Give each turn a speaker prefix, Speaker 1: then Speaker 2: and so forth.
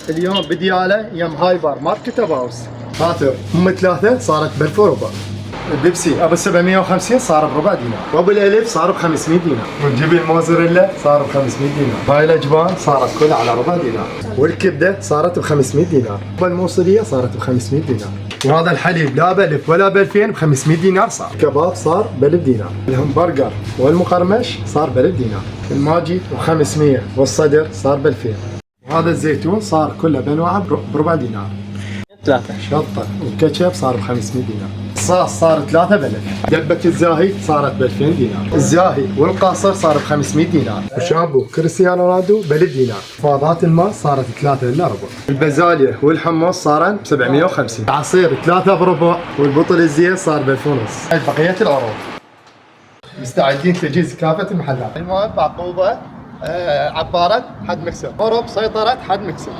Speaker 1: اليوم بدياله يم هايبر ماركت ابو اوس. خاطر ام 3 صارت ب 1000 وربع. البيبسي ابو 750 صار بربع دينار، وابو الالف صار ب 500 دينار، والجبن موزاريلا صار ب 500 دينار، هاي الاجبان صارت كلها على ربع دينار، والكبده صارت ب 500 دينار، والموصليه صارت ب 500 دينار، وهذا الحليب لا ب 1000 ولا ب 2000 ب 500 دينار صار، الكباب صار ب 1000 دينار، الهمبرجر والمقرمش صار ب 1000 دينار، الماجي ب 500 والصدر صار ب 2000، وهذا الزيتون صار كله بانواعه بربع دينار.
Speaker 2: ثلاثة.
Speaker 1: شطة والكاتشب صار ب 500 دينار، الصاص صار 3 ب 1000، دبة الزاهي صارت ب 2000 دينار، الزاهي والقاصر صار ب 500 دينار، وشامبو كريستيانو رونالدو ب 1000 دينار، فاضات الماء صارت 3 الا ربع، البازاليا والحمص صارن ب 750، العصير 3 بربع، والبطل الزيت صار ب 1000 ونص. هاي بقية العروض. مستعدين تجهيز كافة المحلات. المهم بعقوبة عبارة حد مكسر، هروب سيطرة حد مكسر.